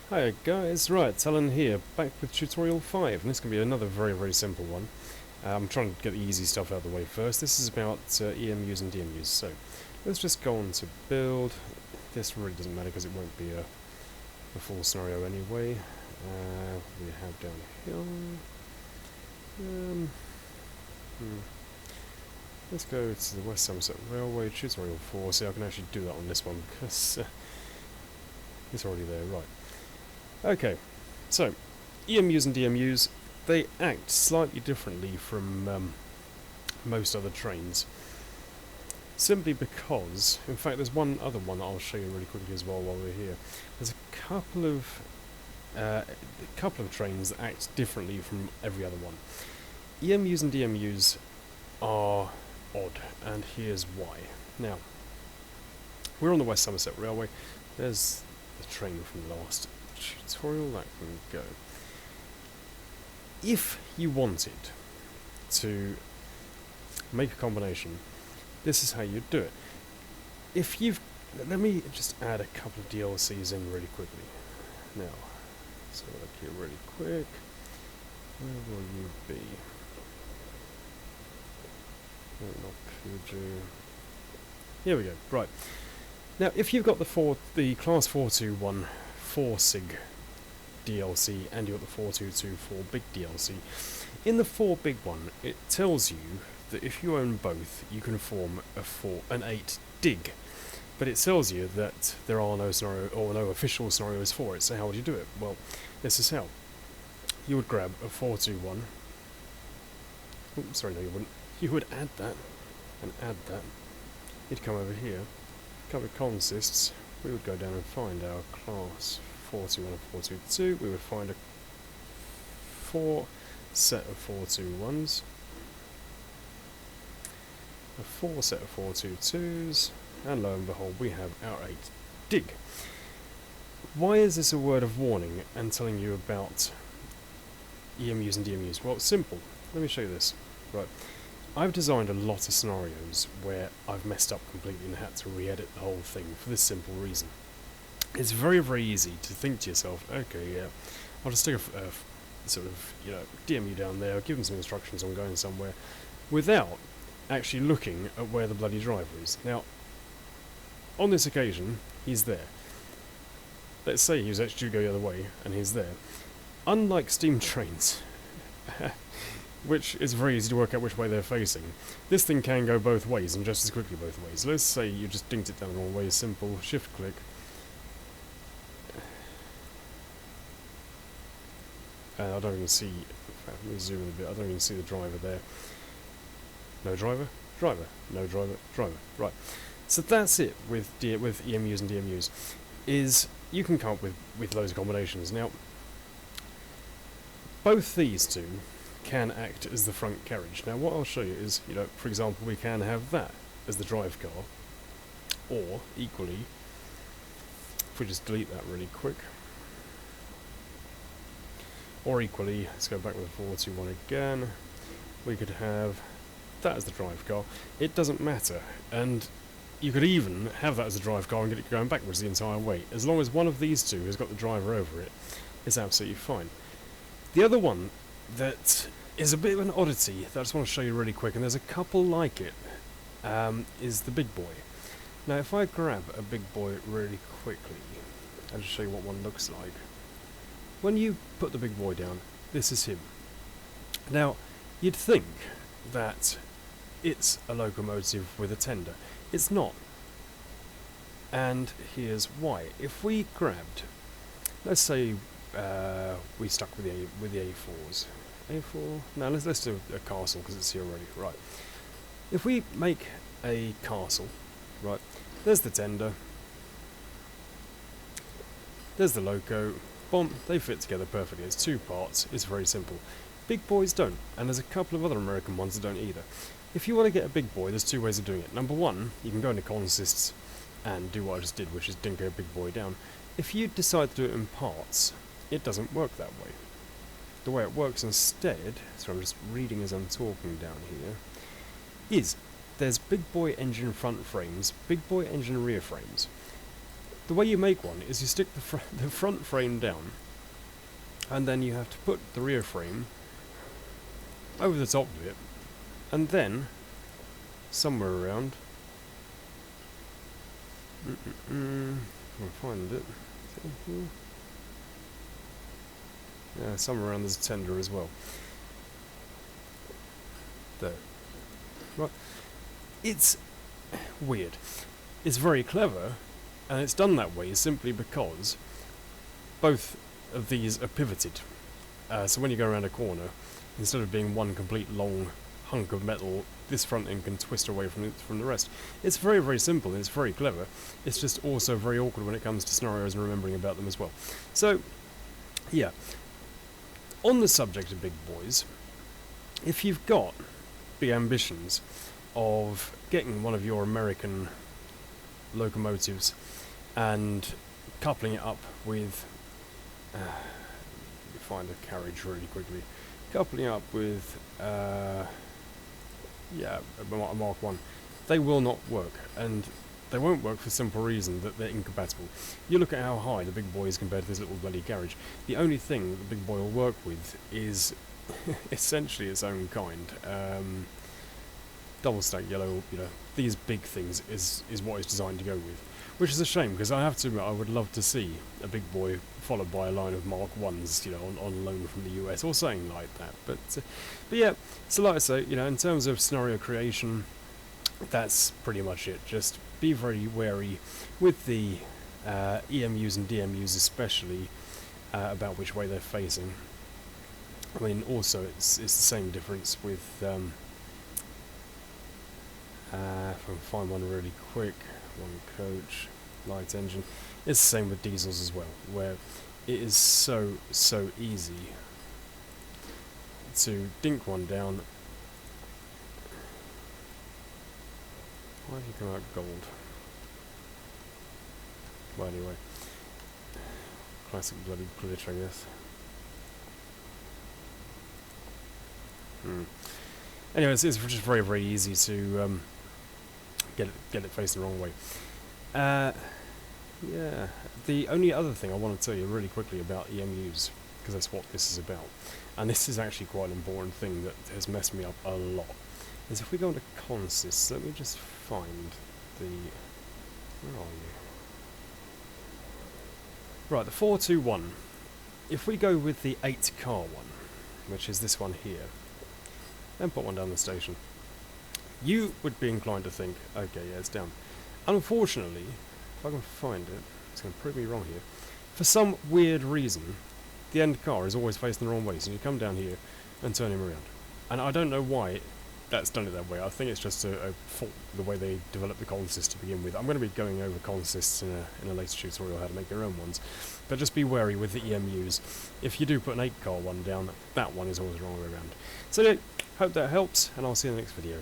Hi guys, right, Alan here, back with tutorial 5, and this can be another very simple one. I'm trying to get the easy stuff out of the way first. This is about EMUs and DMUs, so let's just go on to build. This really doesn't matter because it won't be a full scenario anyway. We have down here. Let's go to the West Somerset Railway, tutorial 4, see I can actually do that on this one because it's already there, right. Okay, so EMUs and DMUs, they act slightly differently from most other trains. Simply because, in fact, there's one other one that I'll show you really quickly as well while we're here. There's a couple of trains that act differently from every other one. EMUs and DMUs are odd, and here's why. Now, we're on the West Somerset Railway. There's the train from the last tutorial that can go. If you wanted to make a combination, this is how you do it. If you've, let me just add a couple of DLCs in really quickly. Now, so look here really quick. Where will you be? No, not Puju. Here we go. Right. Now, if you've got the class 421 4 SIG DLC and you've got the 4224 big DLC, in the 4 big one, it tells you that if you own both, you can form an 8 dig. But it tells you that there are no scenario or no official scenarios for it. So how would you do it? Well, this is how. You would grab a 421. Oops, sorry, no, you wouldn't. You would add that and add that. You'd come over here. Couple of consists. We would go down and find our class 421 and 422. We would find a 4 set of 421s, a 4 set of 422s, and lo and behold, we have our 8 dig. Why is this a word of warning and telling you about EMUs and DMUs? Well, it's simple. Let me show you this. Right. I've designed a lot of scenarios where I've messed up completely and had to re-edit the whole thing for this simple reason. It's very easy to think to yourself, okay, yeah, I'll just stick a sort of, DMU down there, I'll give them some instructions on going somewhere, without actually looking at where the bloody driver is. Now, on this occasion, he's there. Let's say he was actually to go the other way, and he's there. Unlike steam trains, which is very easy to work out which way they're facing, this thing can go both ways, and just as quickly both ways. Let's say you just dinked it down the wrong way, simple shift click. I don't even see, let me zoom in a bit, I don't even see the driver there. No driver? Driver. No driver? Driver. Right. So that's it with EMUs and DMUs, is you can come up with loads of combinations. Now, both these two can act as the front carriage. Now what I'll show you is, for example, we can have that as the drive car, or equally, if we just delete that really quick, or equally, let's go back with the 421 again, we could have that as the drive car. It doesn't matter, and you could even have that as a drive car and get it going backwards the entire way. As long as one of these two has got the driver over it, it's absolutely fine. The other one that is a bit of an oddity that I just want to show you really quick, and there's a couple like it, is the big boy. Now if I grab a big boy really quickly, I'll just show you what one looks like. When you put the big boy down, this is him. Now, you'd think that it's a locomotive with a tender. It's not. And here's why. If we grabbed, let's say we stuck with the A4s. A4? No, let's do a castle because it's here already. Right. If we make a castle, right, there's the tender, there's the loco, boom, they fit together perfectly. It's 2 parts, it's very simple. Big boys don't, and there's a couple of other American ones that don't either. If you want to get a big boy, there's 2 ways of doing it. Number 1, you can go into consists and do what I just did, which is dink a big boy down. If you decide to do it in parts, it doesn't work that way. The way it works instead, so I'm just reading as I'm talking down here, is there's big boy engine front frames, big boy engine rear frames. the way you make one is you stick the front frame down, and then you have to put the rear frame over the top of it, and then somewhere around. I'll find it. Yeah, somewhere around there's a tender as well. There. Right. It's weird. It's very clever, and it's done that way simply because both of these are pivoted. So when you go around a corner, instead of being one complete long hunk of metal, this front end can twist away from the rest. It's very, very simple, and it's very clever. It's just also very awkward when it comes to scenarios and remembering about them as well. So, yeah. On the subject of big boys, if you've got big ambitions of getting one of your American locomotives and coupling it up with find a carriage really quickly, coupling up with a Mark 1, they will not work, and they won't work for the simple reason that they're incompatible. You look at how high the big boy is compared to this little bloody carriage. The only thing that the big boy will work with is essentially its own kind. Double stack yellow, these big things is what it's designed to go with. Which is a shame, because I have to admit I would love to see a big boy followed by a line of Mark 1s, on loan from the US, or something like that. But yeah, so like I say, in terms of scenario creation, that's pretty much it. Just be very wary with the EMUs and DMUs especially about which way they're facing. I mean, also it's the same difference with if I can find one really quick, one coach, light engine. It's the same with diesels as well, where it is so easy to dink one down. Why did you come out gold? Well, anyway, classic bloody glitch, I guess. Anyway, it's just very easy to get it facing the wrong way. Yeah. The only other thing I want to tell you really quickly about EMUs, because that's what this is about, and this is actually quite an important thing that has messed me up a lot, is if we go into consists, let me just find the... Where are you? Right, the 421. If we go with the 8-car one, which is this one here, and put one down the station, you would be inclined to think, okay, yeah, it's down. Unfortunately, if I can find it, it's going to prove me wrong here. For some weird reason, the end car is always facing the wrong way, so you come down here and turn him around. And I don't know why that's done it that way. I think it's just a fault the way they developed the consist to begin with. I'm going to be going over consists in a later tutorial how to make your own ones. But just be wary with the EMUs. If you do put an 8-car one down, that one is always the wrong way around. So yeah, hope that helps, and I'll see you in the next video.